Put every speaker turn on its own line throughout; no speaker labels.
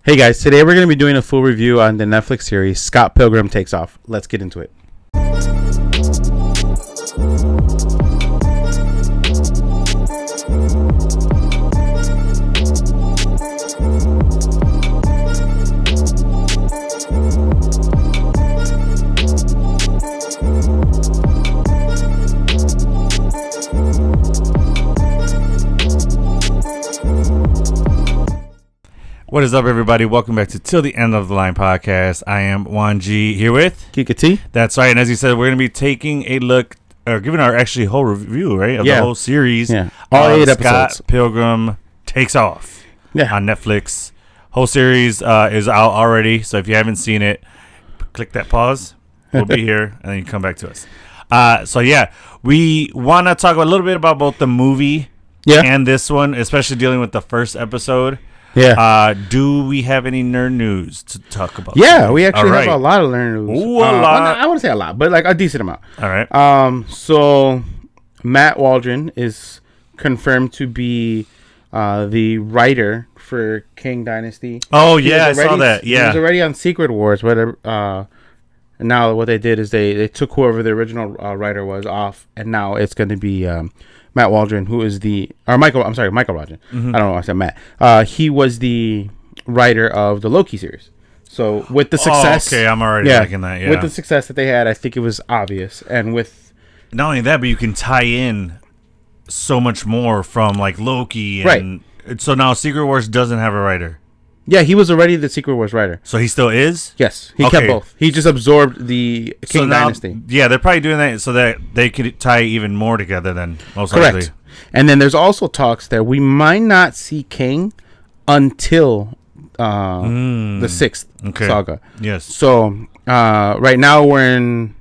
Hey guys, today we're going to be doing a full review on the Netflix series Scott Pilgrim Takes Off. Let's get into it.
What is up, everybody? Welcome back to Till the End of the Line podcast. I am Juan G here with
Kika T.
That's right. And as you said, we're going to be taking a look, or giving our actually whole review, right, of the whole series.
Yeah, all 8 episodes.
Scott Pilgrim Takes Off on Netflix. Whole series is out already. So if you haven't seen it, click that pause. We'll be here, and then you come back to us. So we want to talk a little bit about both the movie and this one, especially dealing with the first episode. Yeah. Do we have any nerd news to talk about?
Yeah, we actually have a lot of nerd news.
Ooh, a lot.
Well, I wouldn't say a lot, but like a decent amount.
All right.
So Matt Waldron is confirmed to be the writer for King Dynasty.
Oh yeah, I saw that. Yeah,
he was already on Secret Wars, but now what they did is they took whoever the original writer was off, and now it's going to be Matt Waldron, who is Michael Waldron. Mm-hmm. I don't know why I said Matt. He was the writer of the Loki series. So with the success...
okay, I'm already liking that, yeah.
With the success that they had, I think it was obvious. And with...
Not only that, but you can tie in so much more from, like, Loki. And so now Secret Wars doesn't have a writer.
Yeah, he was already the Secret Wars writer.
So he still is?
Yes, he kept both. He just absorbed the King Dynasty.
Yeah, they're probably doing that so that they could tie even more together than most
likely.
Correct.
And then there's also talks that we might not see King until the 6th saga.
Yes.
So right now we're in...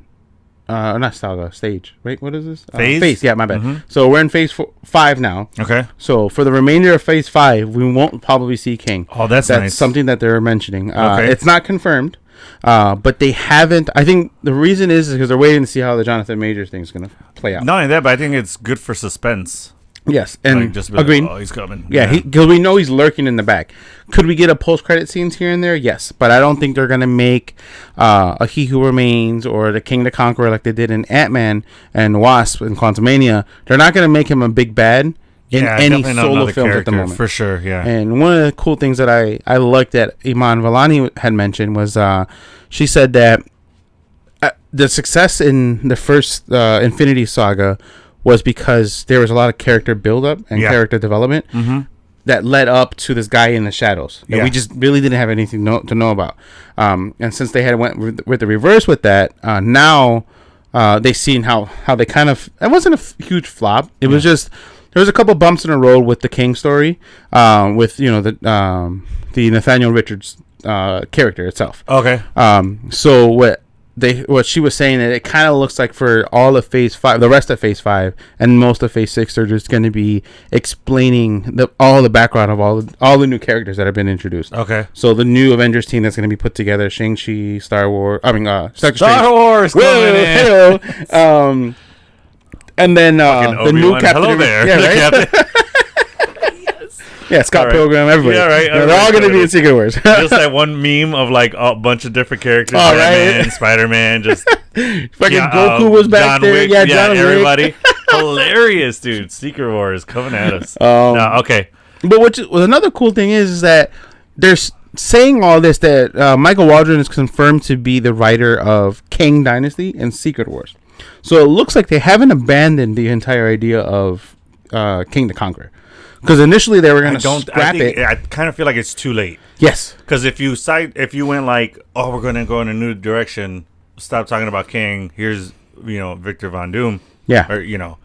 not saga, stage. Wait, what is this? Phase? Yeah, my bad. Mm-hmm. So we're in phase 5 now. Okay. So for the remainder of phase 5, we won't probably see King.
Oh, that's nice. That's
something that they're mentioning. It's not confirmed, but they haven't. I think the reason is because they're waiting to see how the Jonathan Majors thing is going to play out.
Not only that, but I think it's good for suspense.
Yes, and
like just
agreed.
Like, oh, he's coming.
Yeah, because we know he's lurking in the back. Could we get a post-credit scenes here and there? Yes, but I don't think they're gonna make a He Who Remains or the King the Conqueror like they did in Ant-Man and Wasp and Quantumania. They're not gonna make him a big bad in any solo films at the moment,
for sure. Yeah.
And one of the cool things that I liked that Iman Vellani had mentioned was she said that the success in the first Infinity Saga was because there was a lot of character buildup and character development that led up to this guy in the shadows that we just really didn't have anything to know about. And since they had went with the reverse with that, now they've seen how they kind of... It wasn't a huge flop. It was just... There was a couple bumps in the road with the King story, with, the Nathaniel Richards character itself. Okay. So what she was saying, that it kind of looks like for all of phase 5, the rest of phase 5 and most of phase 6, they're just going to be explaining all the background of all the new characters that have been introduced. Okay. So the new Avengers team that's going to be put together, Shang-Chi, Star Wars
Star Wars coming in.
And then the new Captain.
Hello there.
Yeah, right? Yeah, Scott Pilgrim, everybody. Yeah, right. They're all going to be in Secret Wars.
Just that one meme of like a bunch of different characters. Oh, Batman, Spider-Man, just
fucking Goku was back there.
Wick, yeah, John everybody. Hilarious, dude. Secret Wars coming at us. Okay.
But another cool thing is that they're saying all this, that Michael Waldron is confirmed to be the writer of King Dynasty and Secret Wars. So it looks like they haven't abandoned the entire idea of King the Conqueror. Because initially they were going to scrap it.
I kind of feel like it's too late.
Yes.
Because if you went like, oh, we're going to go in a new direction, stop talking about King. Here's Victor Von Doom.
Yeah.
Or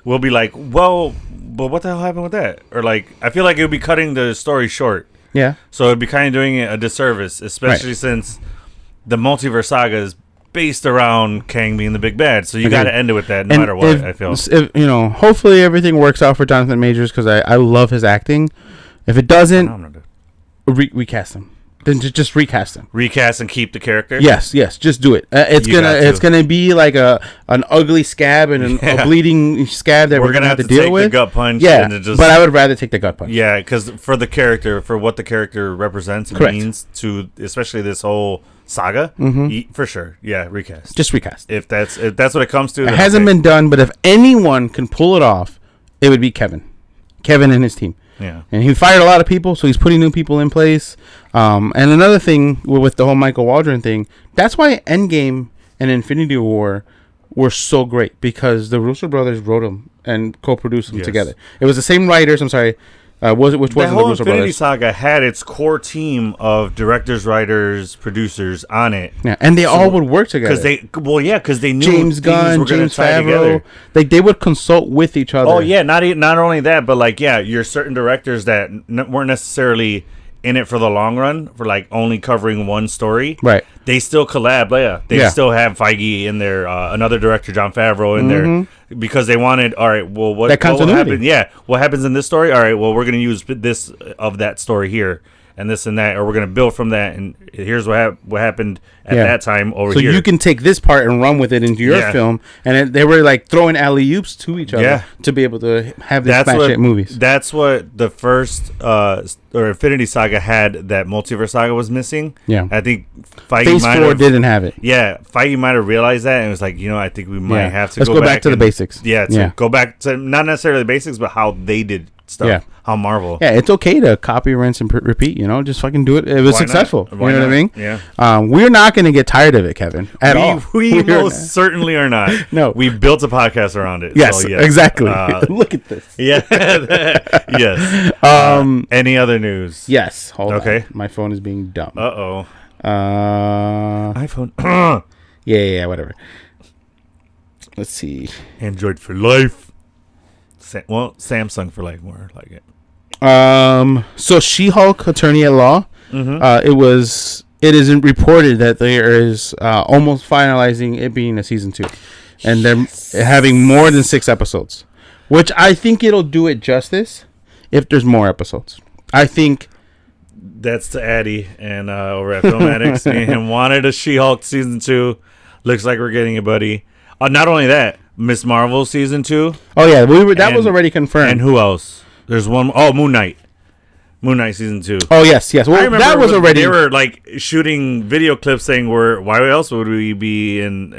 we'll be like, well, but what the hell happened with that? Or like, I feel like it would be cutting the story short.
Yeah.
So it'd be kind of doing it a disservice, especially since the multiverse saga is based around Kang being the big bad, so you got to end it with that no matter what. I feel
hopefully everything works out for Jonathan Majors, because I love his acting. If it doesn't, recast him. Then just recast him.
Recast and keep the character.
Yes, just do it. It's gonna be like an ugly scab and a bleeding scab that we're gonna have to deal with.
The gut punch.
Yeah, but I would rather take the gut punch.
Yeah, because for the character, for what the character represents and means to, especially this whole saga, for sure. Yeah, recast.
Just recast.
If that's what it comes to.
It hasn't been done, but if anyone can pull it off, it would be Kevin and his team.
Yeah,
and he fired a lot of people, so he's putting new people in place. And another thing with the whole Michael Waldron thing, that's why Endgame and Infinity War were so great, because the Russo brothers wrote them and co-produced them together. It was the same writers. I'm sorry, which wasn't the Russo brothers?
The whole Infinity Saga had its core team of directors, writers, producers on it.
Yeah, and they all would work together.
Because they knew
James Gunn, James Favreau, they would consult with each other.
Oh yeah, not only that, but like you're certain directors that weren't necessarily in it for the long run, for like only covering one story.
Right.
They still collab. They still have Feige in there, another director, Jon Favreau, in there, because they wanted. All right, well, what will happen? Yeah, what happens in this story? All right, well, we're going to use this of that story here, and this and that, or we're going to build from that. And here's what happened at that time over here.
So you can take this part and run with it into your film, and they were like throwing alley-oops to each other to be able to have these smash hit movies.
That's what the first or Infinity Saga had, that Multiverse Saga was missing.
Yeah,
I think Feige
Phase 4 didn't have it.
Yeah, Feige might have realized that and was like, I think we might have to
go back to the basics.
Yeah, go back to not necessarily the basics, but how they did stuff. Yeah. How Marvel.
Yeah, it's okay to copy, rinse, and repeat. Just fucking do it. It was successful. You know what I mean?
Yeah.
We're not going to get tired of it, Kevin. At all.
We most certainly are not.
No.
We built a podcast around it.
Yes, so exactly. Look at this.
Yeah. Yes. Any other news?
Yes. Hold on. My phone is being dumb.
Uh-oh.
iPhone. Yeah, whatever. Let's see.
Is for life. Samsung for life, more like it.
So She-Hulk Attorney at Law. It is reported that there is almost finalizing it being a season 2, and they're having more than 6 episodes, which I think it'll do it justice if there's more episodes. I think
that's to Addy and over at Film Addicts and wanted a She-Hulk season 2. Looks like we're getting it, buddy. Not only that, Miss Marvel season 2.
Oh yeah, that was already confirmed.
And who else? There's one. Oh, Moon Knight season 2.
Oh yes. Well, that was already.
They were like shooting video clips saying, why else would we be in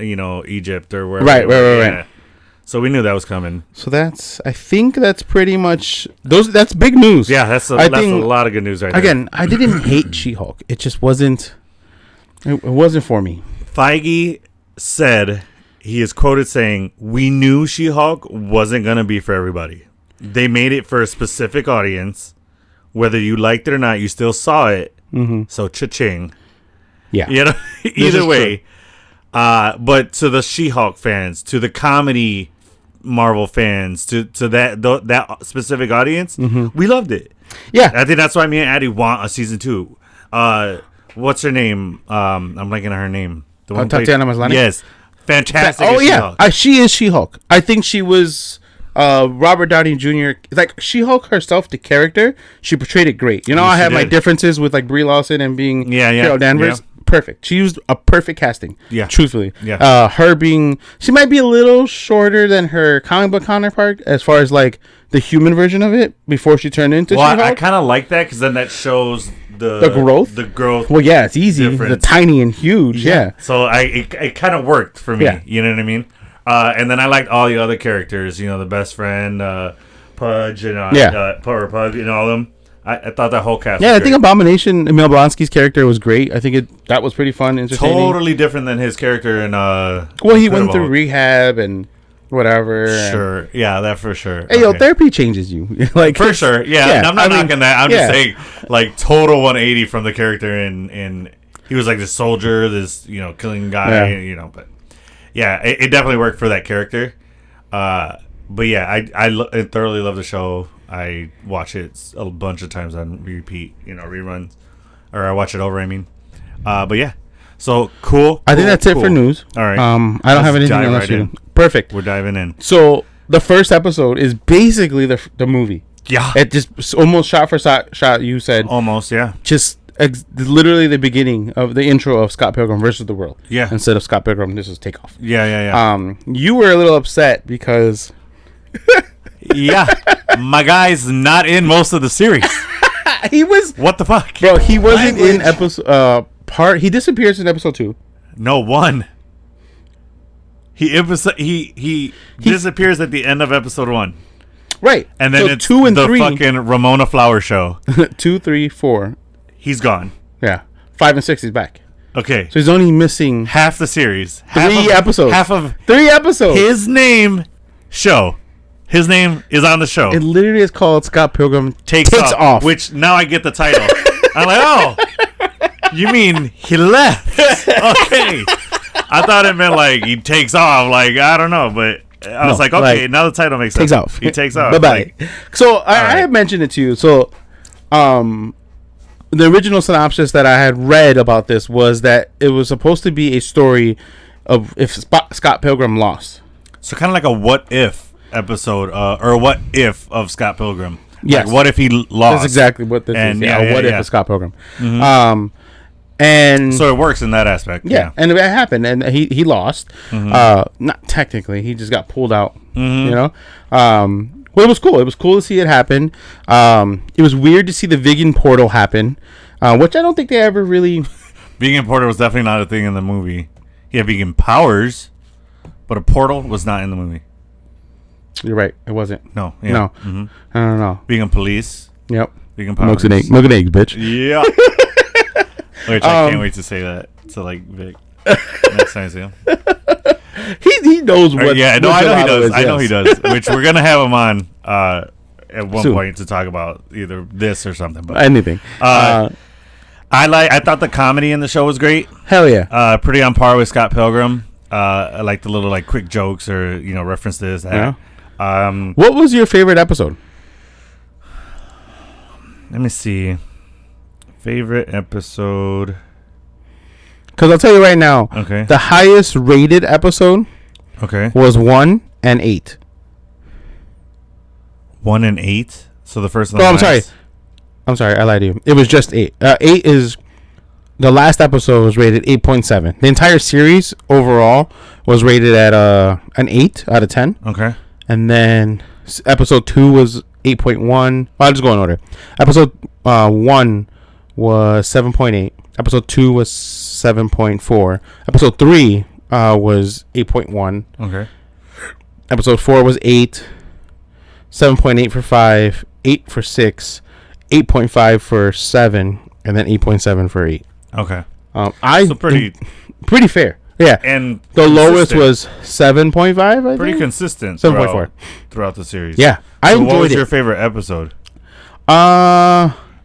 Egypt or wherever?
Right.
So we knew that was coming.
So I think that's pretty much that's big news.
Yeah, that's a lot of good news right there.
Again, I didn't hate She-Hulk. It just wasn't. It wasn't for me.
Feige said. He is quoted saying, "We knew She-Hulk wasn't going to be for everybody. They made it for a specific audience. Whether you liked it or not, you still saw it. So cha-ching."
Yeah.
Either way. But to the She-Hulk fans, to the comedy Marvel fans, to that specific audience, we loved it.
Yeah.
I think that's why me and Addie want a season 2. What's her name? I'm blanking on her name.
The one Tatiana Maslany?
Yes. Fantastic.
Oh yeah, she is She-Hulk. I think she was Robert Downey Jr. Like She-Hulk herself, the character, she portrayed it great. I have my differences with like Brie Larson and being Carol Danvers. Yeah. Perfect. She used a perfect casting. Yeah, truthfully. Yeah. She might be a little shorter than her comic book counterpart as far as like the human version of it before she turned into She-Hulk.
I kind of like that because then that shows. The growth.
Well, yeah, it's easy. The tiny and huge. Yeah.
So it kind of worked for me. Yeah. You know what I mean? And then I liked all the other characters. The best friend, Pudge, and Pug, and all of them. I thought that whole cast.
Yeah, I think Abomination, Emil Blonsky's character was great. I think that was pretty fun, entertaining.
Totally different than his character in.
Well, he went through rehab and. Whatever.
Sure. Yeah, that for sure.
Hey, therapy changes you. Like
for sure. Yeah. I'm not knocking that. I'm just saying, like, total 180 from the character in he was like this soldier, this killing guy, But yeah, it definitely worked for that character. But yeah, I thoroughly love the show. I watch it a bunch of times on repeat, reruns, or I watch it over. I mean, but yeah. So cool.
I think that's it for news.
All right.
I don't have anything else. Perfect.
We're diving in.
So the first episode is basically the movie.
Yeah.
It just almost shot for shot. You said
almost. Yeah.
Just literally the beginning of the intro of Scott Pilgrim versus the World.
Yeah.
Instead of Scott Pilgrim, this was Takeoff.
Yeah.
You were a little upset because.
Yeah, my guy's not in most of the series.
He was.
What the fuck,
bro? He wasn't in episode He disappears in episode 2.
No, 1. He disappears at the end of episode 1.
Right.
And then
so
it's
2 and
the
3.
fucking Ramona Flower show.
2, 3, 4.
He's gone.
Yeah. 5 and 6 he's back.
Okay.
So he's only missing
half the series.
3 episodes.
Half of
3 episodes.
His name is on the show.
It literally is called Scott Pilgrim
Takes Off. Which now I get the title. I'm like, oh, you mean he left? Okay. I thought it meant like he takes off. Like, I don't know, but I was like, okay, now the title makes sense.
Takes off.
He takes off.
Bye-bye. So I had mentioned it to you. So the original synopsis that I had read about this was that it was supposed to be a story of if Scott Pilgrim lost.
So kind of like a what if episode, or what if of Scott Pilgrim.
Yes.
Like, what if he lost?
That's exactly what this is. Yeah, what if of Scott Pilgrim. Mm-hmm. And
so it works in that aspect.
Yeah. And it happened, and he lost. Mm-hmm. Not technically, he just got pulled out. Mm-hmm. You know. Well, it was cool. It was cool to see it happen. It was weird to see the vegan portal happen, which I don't think they ever really.
Vegan portal was definitely not a thing in the movie. He had vegan powers, but a portal was not in the movie.
You're right. It wasn't.
No. Yeah.
No.
Mm-hmm.
I don't know.
Vegan police.
Yep.
Vegan powers.
Milk and eggs, bitch.
Yeah. Which I can't wait to say that to like Vic next time I see him.
He knows what.
Yeah, no, I know he does. I know he does. Which we're gonna have him on at one point to talk about either this or something. But
anything.
I thought the comedy in the show was great.
Hell yeah.
Pretty on par with Scott Pilgrim. I like the little like quick jokes or reference to this. That.
Yeah. What was your favorite episode?
Let me see. Favorite episode.
Because I'll tell you right now.
Okay.
The highest rated episode.
Okay.
Was 1 and 8.
1 and 8. So the first one.
Oh, I'm sorry. I lied to you. It was just 8. 8 is. The last episode was rated 8.7. The entire series overall was rated at an 8 out of 10.
Okay.
And then episode 2 was 8.1. I'll just go in order. Episode 1 was 7.8. Episode 2 was 7.4. Episode 3 was 8.1.
Okay.
Episode 4 was 8. 7.8 for 5. 8 for 6. 8.5 for 7. And then 8.7 for 8.
Okay.
So pretty fair. Yeah.
And
the lowest was 7.5, I think.
Pretty consistent.
7.4
throughout the series.
Yeah. I enjoyed it.
What was your favorite episode?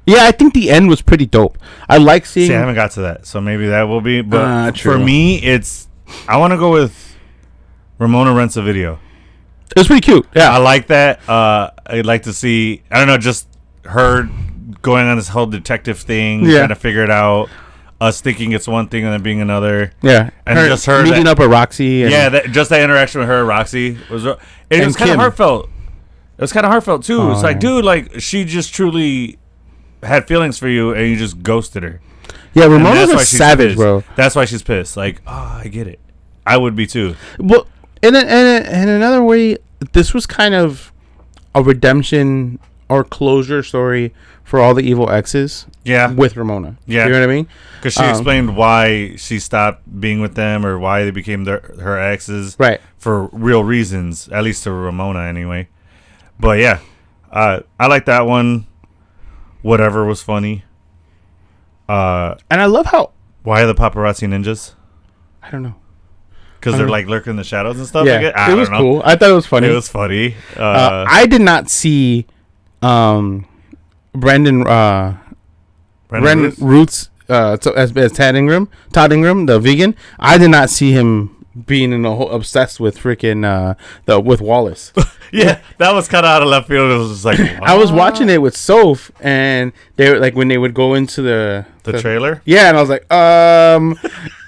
Yeah, I think the end was pretty dope. I like seeing.
See, I haven't got to that, so maybe that will be. But
true.
For me, I want to go with Ramona Rents a Video.
It was pretty cute. Yeah,
I like that. I'd like to see. I don't know, just her going on this whole detective thing, trying to figure it out. Us thinking it's one thing and then being another.
Yeah,
and just her
meeting up with Roxy. And
just that interaction with her and Roxy was. It was kind of heartfelt. It was kind of heartfelt too. It's like, dude, like she just truly had feelings for you, and you just ghosted her.
Yeah, Ramona's a savage, bro.
That's why she's pissed. Like, I get it. I would be too.
Well, in another way, this was kind of a redemption or closure story for all the evil exes.
Yeah,
with Ramona.
Yeah,
you know what I mean?
Because she explained why she stopped being with them, or why they became her exes,
right? For
real reasons, at least to Ramona, anyway. But yeah, I like that one. Whatever was funny.
And I love how.
Why are the paparazzi ninjas?
I don't know.
Because they're like lurking in the shadows and stuff.
Yeah, it was cool. I thought it was funny.
It was funny.
I did not see Brandon Roots as Todd Ingram, the vegan. I did not see him being obsessed with freaking with Wallace.
Yeah, that was kind of out of left field. It was just like
I was watching it with Soph, and they were like when they would go into the
trailer.
Yeah, and I was like,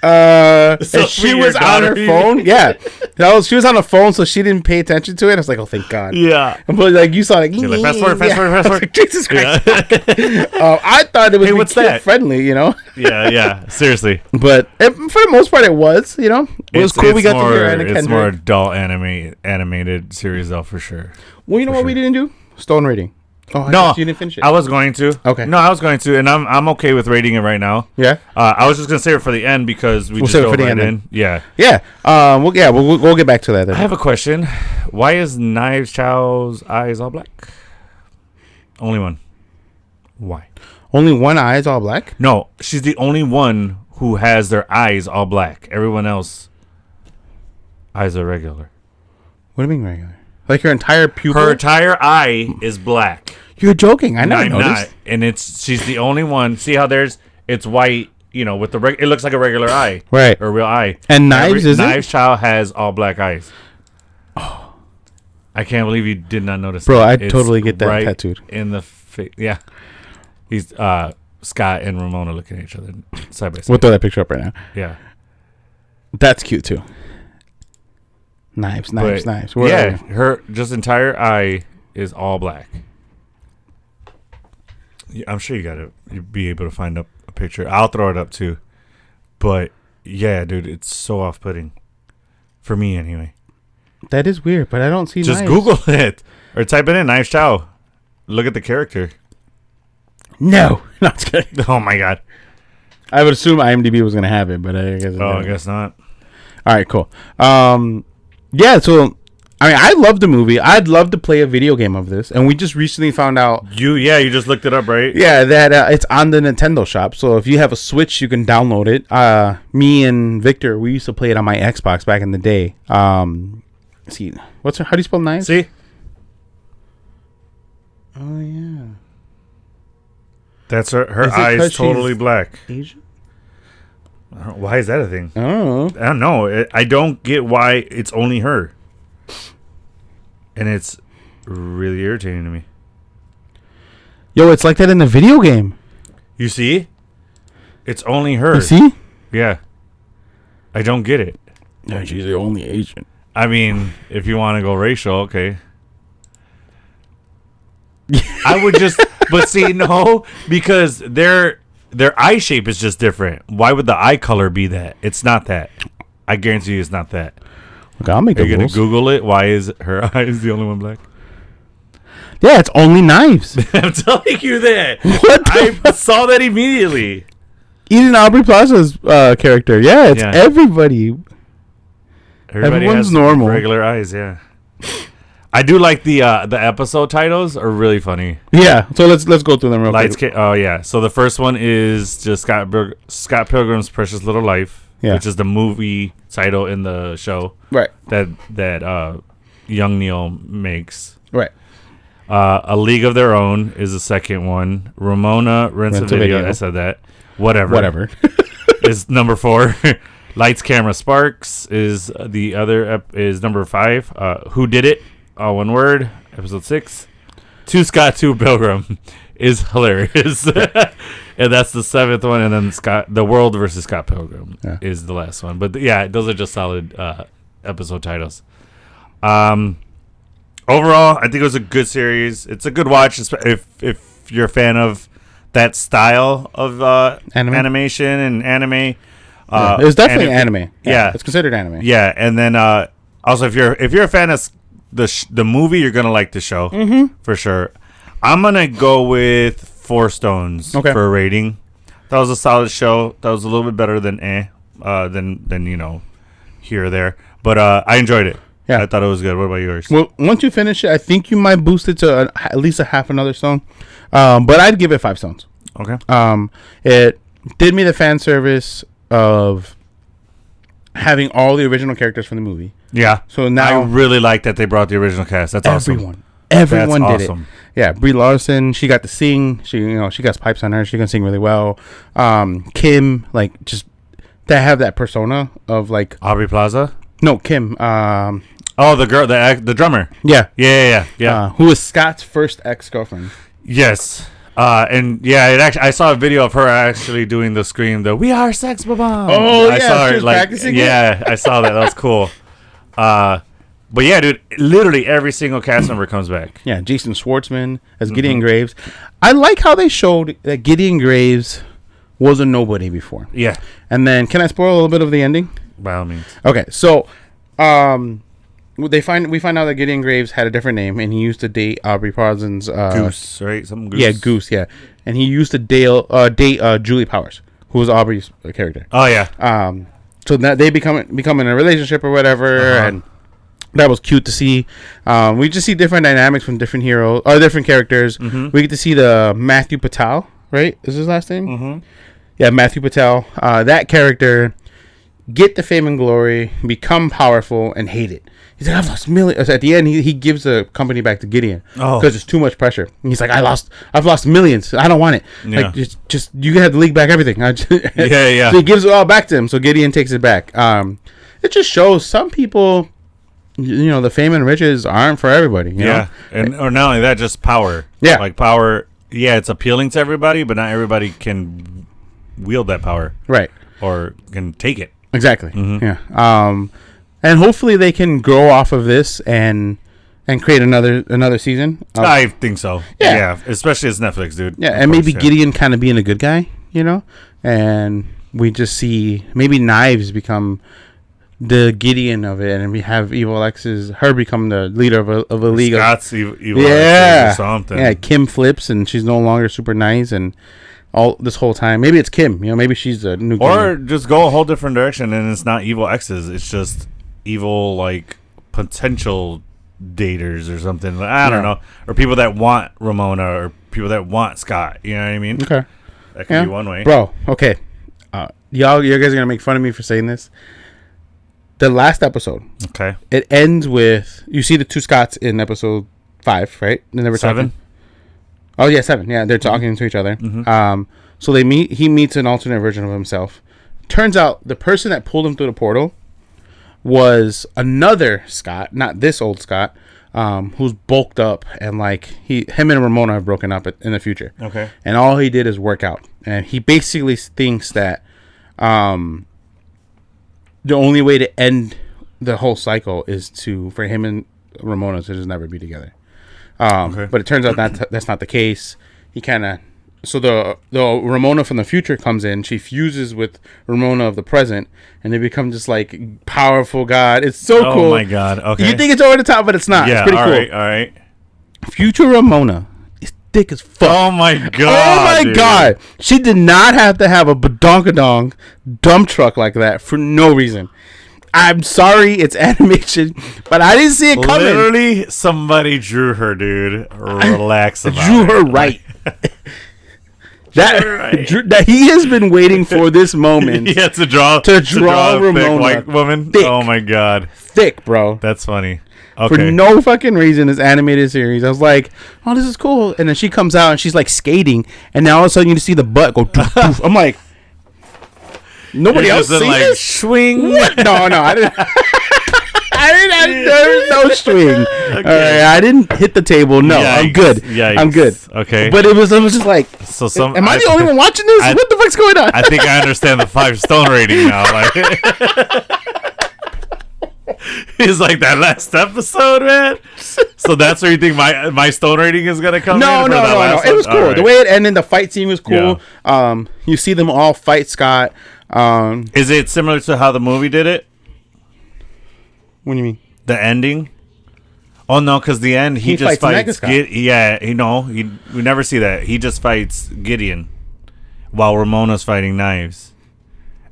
and she was on her phone. Yeah, She was on the phone, so she didn't pay attention to it. I was like, oh, thank God.
Yeah.
But like you saw, like,
fast forward.
Like, Jesus Christ. Yeah. I thought it was kid friendly,
Yeah. Seriously.
But for the most part, it was. It was cool. We got to hear Anna Kendrick.
It's more adult animated series, though, for sure.
Well, you know what we didn't do? Stone rating. Oh,
no,
you didn't finish it.
I was going to.
Okay.
No, I was going to, and I'm okay with rating it right now.
Yeah.
I was just gonna save it for the end because we'll just go right in. Yeah.
Yeah. We'll get back to that. Then.
I have a question. Why is Knives Chow's eyes all black? Only one. Why?
Only one eye is all black?
No, she's the only one who has their eyes all black. Everyone else, eyes are regular.
What do you mean regular? Like her entire pupil?
Her entire eye is black.
You're joking. I never noticed.
Not. And she's the only one. See how it's white, with the it looks like a regular eye.
Right.
Or a real eye.
And Knives
Chow has all black eyes. Oh. I can't believe you did not notice
Bro, I totally get that tattooed.
In the face. Yeah. He's Scott and Ramona looking at each other side by side.
We'll throw that picture up right now.
Yeah.
That's cute too. Knives.
Yeah, her entire eye is all black. Yeah, I'm sure you'd be able to find up a picture. I'll throw it up too. But yeah, dude, it's so off-putting. For me, anyway.
That is weird, but I don't see.
Just Google it or type it in Knives Chow. Look at the character.
No, not kidding.
Oh my God.
I would assume IMDb was gonna have it, but I guess.
I guess not.
All right, cool. Yeah, so I love the movie. I'd love to play a video game of this, and we just recently found out.
You just looked it up, right?
Yeah, that it's on the Nintendo shop. So if you have a Switch, you can download it. Me and Victor, we used to play it on my Xbox back in the day. See, how do you spell knives?
See?
Oh yeah.
That's her eyes totally black.
Asian?
Why is that a thing?
I don't
know. I don't get why it's only her. And it's really irritating to me.
Yo, it's like that in the video game.
You see? It's only her.
You see?
Yeah. I don't get it.
Yeah, she's the only Asian.
I mean, if you want to go racial, okay. I would just... But see, no, because their eye shape is just different. Why would the eye color be that? It's not that. I guarantee you it's not that.
Okay, I'll make it.
You're going to Google it? Why is her eyes the only one black?
Yeah, it's only Knives.
I'm telling you that.
What
I saw that immediately.
Even Aubrey Plaza's character. Yeah, it's everybody. Everyone's
has
normal.
Regular eyes, yeah. I do like the episode titles are really funny.
Yeah, so let's go through them real quick.
Oh yeah, so the first one is just Scott Pilgrim's Precious Little Life, which is the movie title in the show,
right?
That young Neil makes,
right?
A League of Their Own is the second one. Ramona Rents a Video. I said that. Whatever. Is number 4. Lights, Camera, Sparks is the other is number 5. Who Did It? All one word. Episode 6. To Scott, to Pilgrim is hilarious. And that's the 7th one. And then The World versus Scott Pilgrim is the last one. But yeah, those are just solid episode titles. Overall, I think it was a good series. It's a good watch if you're a fan of that style of animation and anime.
It was definitely anime.
Yeah,
it's considered anime.
Yeah, and then also if you're a fan of the movie, you're gonna like the show for sure. I'm gonna go with 4 stones for a rating. That was a solid show. That was a little bit better than than here or there, but I enjoyed it. Yeah, I thought it was good. What about yours?
Well, once you finish it, I think you might boost it to at least a half another stone. But I'd give it 5 stones.
Okay.
It did me the fan service of having all the original characters from the movie.
Yeah.
So now
I really like that they brought the original cast. That's awesome.
Everyone did awesome. It. Yeah, Brie Larson, she got to sing. She got pipes on her. She can sing really well. Kim, just to have that persona of
Aubrey Plaza.
No, Kim.
The girl, the drummer.
Yeah.
Yeah.
Who was Scott's first ex-girlfriend?
Yes. And yeah, I saw a video of her actually doing the scream, "We are sex bomb."
Oh,
I
saw her she was practicing.
Yeah, I saw that. That was cool. But yeah, dude, literally every single cast member comes back.
Yeah, Jason Schwartzman as Gideon Graves. I like how they showed that Gideon Graves was a nobody before.
Yeah.
And then, can I spoil a little bit of the ending?
By all means.
Okay, so we find out that Gideon Graves had a different name, and he used to date Aubrey Parsons.
Goose, right? Something Goose.
Yeah, Goose. Yeah, and he used to date Julie Powers, who was Aubrey's character.
Oh yeah.
So that they become in a relationship or whatever, and that was cute to see. We just see different dynamics from different heroes or different characters. We get to see the Matthew Patel, right? Is his last name? Yeah, Matthew Patel. That character get the fame and glory, become powerful, and hate it. He's like, I've lost millions. At the end, he gives the company back to Gideon because it's too much pressure. And he's like, I've lost millions. I don't want it.
Yeah.
Like, just you have to league back everything.
Yeah.
So he gives it all back to him. So Gideon takes it back. It just shows some people, the fame and riches aren't for everybody. You know?
And or not only that, just power.
Yeah,
like power. Yeah, it's appealing to everybody, but not everybody can wield that power,
right? Or
can take it.
Exactly. Yeah. And hopefully they can grow off of this and create another season.
I think so. Yeah. Especially as Netflix, dude.
Yeah, and maybe Gideon kind of being a good guy, and we just see maybe Knives become the Gideon of it, and we have Evil X's her become the leader of a league.
Scott's Evil X or something.
Yeah, Kim flips and she's no longer super nice and all this whole time. Maybe it's Kim, maybe she's the new
Or Gideon. Just go a whole different direction and it's not Evil X's, it's just evil like potential daters or something. I don't know. Or people that want Ramona or people that want Scott. You know what I mean?
Okay.
That could be one way.
Bro, okay. You guys are going to make fun of me for saying this. The last episode.
Okay.
It ends with, you see the two Scotts in episode 5, right? And they were
7.
Talking. Oh, yeah, 7. Yeah, they're talking to each other. So they meet. He meets an alternate version of himself. Turns out the person that pulled him through the portal was another Scott, not this old Scott, who's bulked up and like him and Ramona have broken up in the future.
Okay.
And all he did is work out, and he basically thinks that the only way to end the whole cycle is for him and Ramona to just never be together. But it turns out that's not the case. He kind of. So the Ramona from the future comes in. She fuses with Ramona of the present, and they become just like powerful god. It's so cool.
Oh my god! Okay.
You think it's over the top, but it's not.
Yeah.
It's pretty cool.
All right.
Future Ramona is thick as fuck.
Oh my god!
Oh my god! She did not have to have a badonkadonk dump truck like that for no reason. I'm sorry, it's animation, but I didn't see it coming.
Literally, somebody drew her, dude. Relax about
drew her right. That he has been waiting for this moment.
Yeah, to draw
a
Ramona,
thick
white woman.
Thick.
Oh my god,
thick, bro.
That's funny. Okay.
For no fucking reason, this animated series. I was like, oh, this is cool. And then she comes out and she's like skating, and now all of a sudden you just see the butt go. Doof, doof. I'm like, nobody else seen like, this?
Swing.
What? No, I didn't. There was no swing. Okay. I didn't hit the table. No, yikes. I'm good.
Yikes.
I'm good.
Okay.
But it was just like, am I the only one watching this? What the fuck's going on?
I think I understand the 5 stone rating now. Like, it's like that last episode, man. So that's where you think my stone rating is gonna come?
No. It was cool.
Right.
The way it ended, the fight scene was cool. Yeah. You see them all fight Scott.
Is it similar to how the movie did it?
What do you mean?
The ending? Oh no, because the end he just fights. We never see that. He just fights Gideon while Ramona's fighting Knives,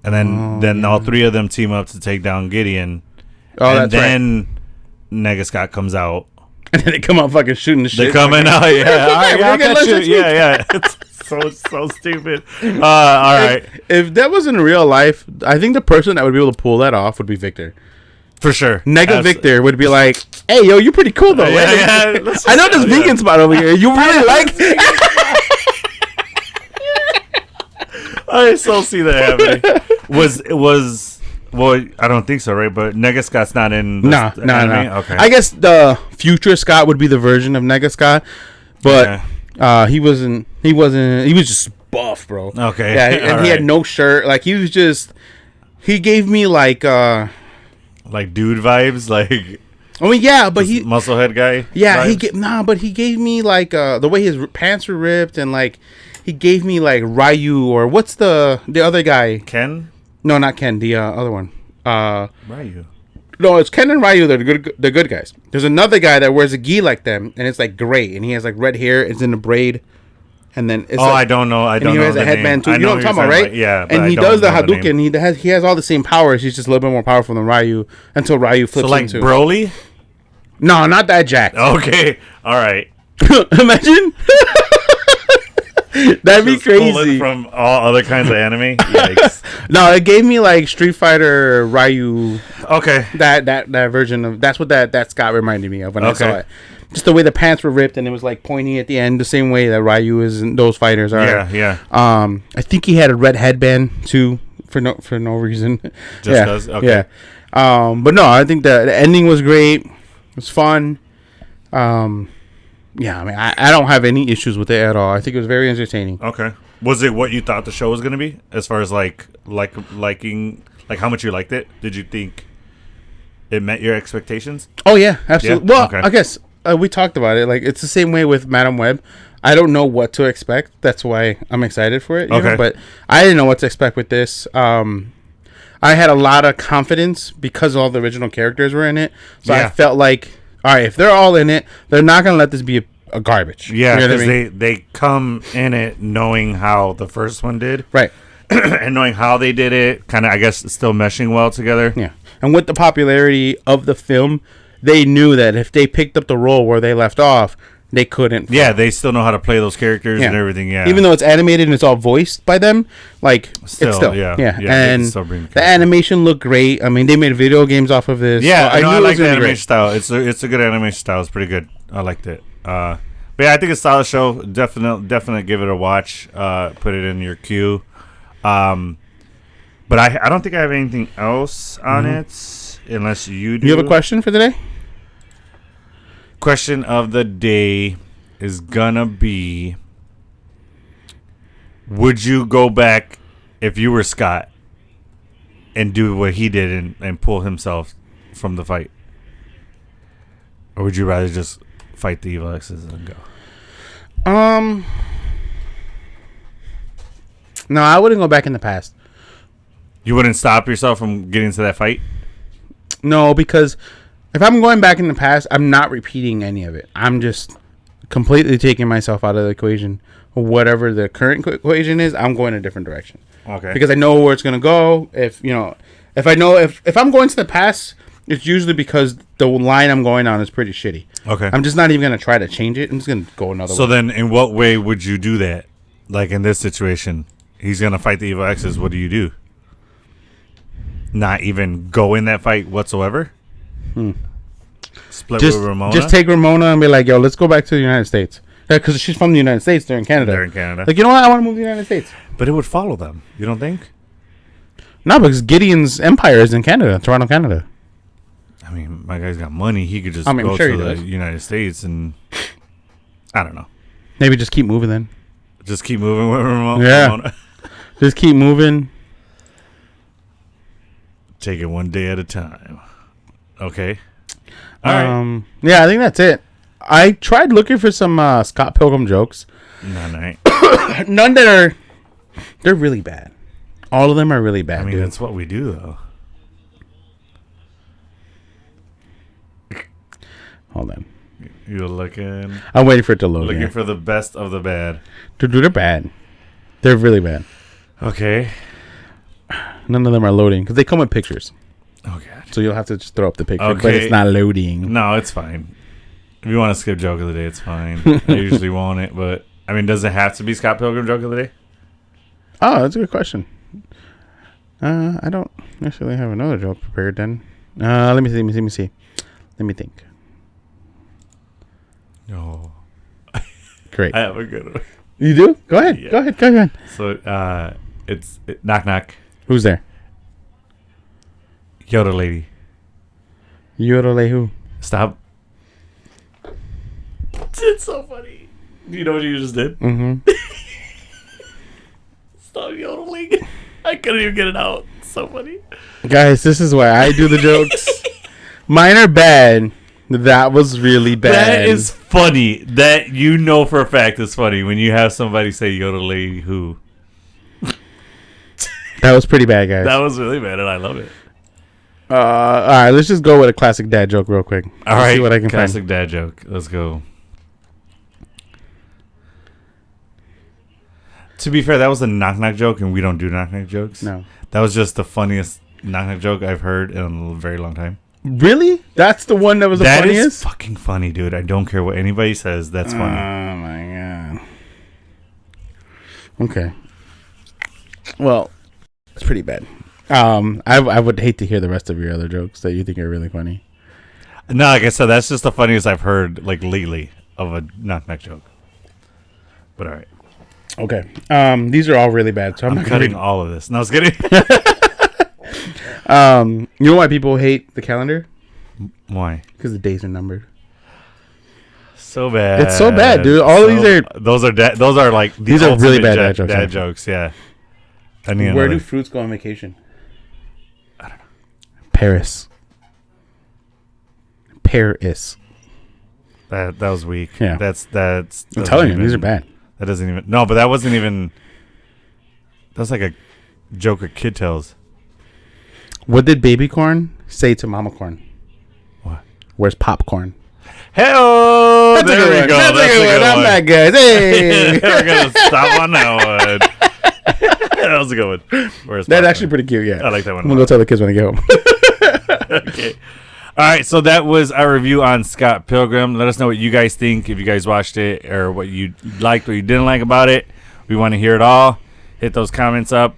and then all 3 of them team up to take down Gideon.
Oh,
and
that's
then
right.
Nega Scott comes out.
And then they come out fucking shooting the shit.
They're coming out, yeah. It's so stupid. All right.
If that was in real life, I think the person that would be able to pull that off would be Victor.
For sure.
Nega Victor would be like, hey, yo, you're pretty cool, though.
Yeah.
I know this vegan spot over here. You really like
I still see that happening. Well, I don't think so, right? But Nega Scott's not in this anime?
No.
Okay.
I guess the future Scott would be the version of Nega Scott, but he was just buff, bro.
Okay.
Yeah, and he had no shirt. Like, he gave me like
Like dude vibes, like.
I mean, yeah, but he
musclehead guy.
Yeah, but he gave me like the way his pants were ripped, and like he gave me like Ryu, or what's the other guy?
Ken?
No, not Ken. The other one.
Ryu.
No, it's Ken and Ryu. They're the good guys. There's another guy that wears a gi like them, and it's like gray, and he has like red hair. It's in a braid, and then it's
I don't know. I don't know.
And he has a headband too. You know what I'm talking about, right?
Yeah.
And he does the Hadouken. He has all the same powers. He's just a little bit more powerful than Ryu until Ryu flips into.
So like Broly.
No, not that jacked.
Okay, all right.
Imagine. That'd be crazy.
From all other kinds of anime. Yikes.
No, it gave me like Street Fighter Ryu.
Okay.
That version of that's what that Scott reminded me of when I saw it. Just the way the pants were ripped and it was like pointy at the end, the same way that Ryu is in those fighters are.
Yeah.
I think he had a red headband too for no reason.
Just does. Okay.
Yeah. But no, I think the ending was great. It was fun. Yeah, I mean, I don't have any issues with it at all. I think it was very entertaining.
Okay. Was it what you thought the show was going to be? As far as liking how much you liked it? Did you think it met your expectations?
Oh, yeah, absolutely.
Yeah?
Well,
okay.
I guess we talked about it. Like, it's the same way with Madam Web. I don't know what to expect. That's why I'm excited for it. You know? But I didn't know what to expect with this. I had a lot of confidence because all the original characters were in it. So I felt like, all right, if they're all in it, they're not going to let this be a garbage.
Yeah, because they come in it knowing how the first one did.
Right.
And knowing how they did it, kind of, I guess, still meshing well together.
Yeah. And with the popularity of the film, they knew that if they picked up the role where they left off, they couldn't.
Yeah, they still know how to play those characters and everything. Yeah,
even though it's animated and it's all voiced by them, like still, yeah. And the animation looked great. I mean, they made video games off of this.
Yeah, I like the animation style. It's a good animation style. It's pretty good. I liked it. But yeah, I think it's a solid show. Definitely give it a watch. Put it in your queue. But I don't think I have anything else on it, unless you do.
You have a question for today?
Question of the day is gonna be: would you go back if you were Scott and do what he did and pull himself from the fight, or would you rather just fight the evil X's and go?
No, I wouldn't go back in the past.
You wouldn't stop yourself from getting to that fight?
No, because if I'm going back in the past, I'm not repeating any of it. I'm just completely taking myself out of the equation. Whatever the current equation is, I'm going a different direction.
Okay.
Because I know where it's going to go. If I'm going to the past, it's usually because the line I'm going on is pretty shitty.
Okay.
I'm just not even going to try to change it. I'm just going to go another way.
So then in what way would you do that? Like in this situation, he's going to fight the evil X's. What do you do? Not even go in that fight whatsoever? Split with Ramona?
Just take Ramona and be like, yo, let's go back to the United States. Because she's from the United States. They're in Canada. Like, you know what? I want to move to the United States.
But it would follow them. You don't think?
No, because Gideon's empire is in Canada. Toronto, Canada.
I mean, my guy's got money. He could just go to the United States and... I don't know.
Maybe just keep moving then.
Just keep moving with Ramona?
Yeah.
Ramona.
Just keep moving.
Take it one day at a time. Okay. All right.
Yeah, I think that's it. I tried looking for some Scott Pilgrim jokes.
None
that are... They're really bad. All of them are really bad.
I mean, that's what we do, though.
Hold on.
You're looking...
I'm waiting for it to load.
Looking for the best of the bad.
Dude, they're bad. They're really bad.
Okay.
None of them are loading because they come with pictures.
Oh, God.
So you'll have to just throw up the picture,
okay.
But it's not loading.
No, it's fine. If you want to skip joke of the day, it's fine. I usually want it, but I mean, does it have to be Scott Pilgrim joke of the day?
Oh, that's a good question. I don't necessarily have another joke prepared then. Let me see. Let me think.
No.
Great.
I have a good one.
You do? Go ahead.
Yeah.
Go ahead.
So, it's knock knock.
Who's there?
Yoda lady.
Yoda who?
Stop. It's so funny. Do you know what you just did?
Mm-hmm.
Stop yodeling. I couldn't even get it out. so funny.
Guys, this is why I do the jokes. Mine are bad. That was really bad.
That is funny. That you know for a fact is funny when you have somebody say yodelay who.
That was pretty bad, guys.
That was really bad, and I love it.
All right, let's just go with a classic dad joke real quick.
All right,
see what I can
classic
find.
dad joke. Let's go. To be fair, that was a knock-knock joke, and we don't do knock-knock jokes.
No.
That was just the funniest knock-knock joke I've heard in a very long time.
Really? That's the one that was the funniest?
That is fucking funny, dude. I don't care what anybody says. That's funny.
Oh, my God. Okay. Well, it's pretty bad. I would hate to hear the rest of your other jokes that you think are really funny.
No, like I said, that's just the funniest I've heard, like, lately of a knock-knock joke. But all right.
Okay. These are all really bad, so I'm not
cutting all of this. No, I was kidding.
You know why people hate the calendar?
Why?
Because the days are numbered.
So bad.
It's so bad, dude. All of these are
those are like
these are really bad
dad jokes. Yeah.
Where do fruits go on vacation? I don't know. Paris.
That was weak.
Yeah.
That's
I'm telling you, these are bad.
That doesn't even. No, but that wasn't even. That's like a joke a kid tells.
What did baby corn say to mama corn?
What?
Where's popcorn?
Hell,
That's
there we go.
That's a good one. I'm back, guys. Hey,
we're gonna stop on that one. That was a good one. Where's
that's actually pretty cute. Yeah,
I like that one.
I'm gonna go tell the kids when I get home.
Okay. All right, so that was our review on Scott Pilgrim. Let us know what you guys think, if you guys watched it, or what you liked, what you didn't like about it. We want to hear it all. Hit those comments up.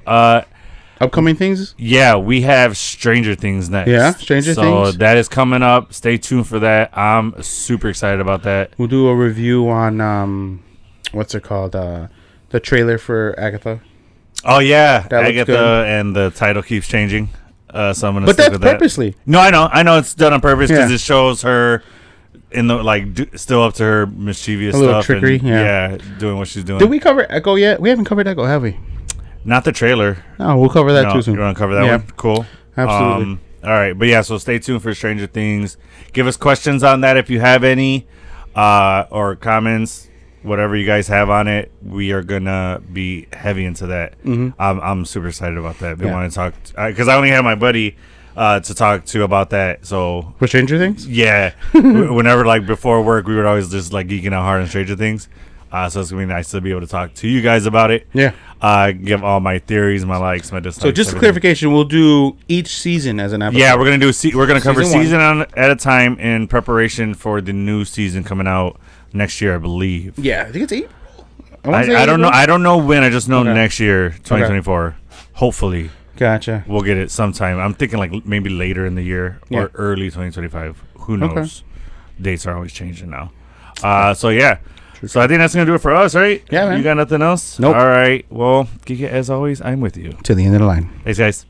Upcoming things?
Yeah, we have Stranger Things next.
Yeah, Stranger Things.
So that is coming up. Stay tuned for that. I'm super excited about that.
We'll do a review on what's it called? The trailer for Agatha.
Oh yeah,
that
Agatha, and the title keeps changing. So I'm gonna.
But
stick
that's
with that.
purposely.
No, I know it's done on purpose because it shows her in the still up to her mischievous
little
stuff,
trickery.
And, doing what she's doing.
Did we cover Echo yet? We haven't covered Echo, have we?
Not the trailer.
Oh, we'll cover that too soon.
You want to cover that one? Cool.
Absolutely.
All right, but yeah, so stay tuned for Stranger Things. Give us questions on that if you have any, or comments. Whatever you guys have on it, we are gonna be heavy into that.
Mm-hmm.
I'm super excited about that. They want to talk because I only have my buddy to talk to about that. So
for Stranger Things,
yeah. Whenever before work, we would always just geeking out hard on Stranger Things. So it's gonna be nice to be able to talk to you guys about it.
Yeah.
Give all my theories, my likes, my dislikes.
So just a clarification, we'll do each season as an episode.
Yeah, we're gonna cover season at a time in preparation for the new season coming out next year, I believe.
Yeah, I think it's April.
I don't know. I don't know when. I just know next year, 2024. Okay. Hopefully.
Gotcha.
We'll get it sometime. I'm thinking maybe later in the year or early 2025. Who knows? Okay. Dates are always changing now. So yeah. So I think that's gonna do it for us, right?
Yeah, man.
You got nothing else?
Nope.
All right. Well, Kika, as always, I'm with you
to the end of the line.
Thanks, guys.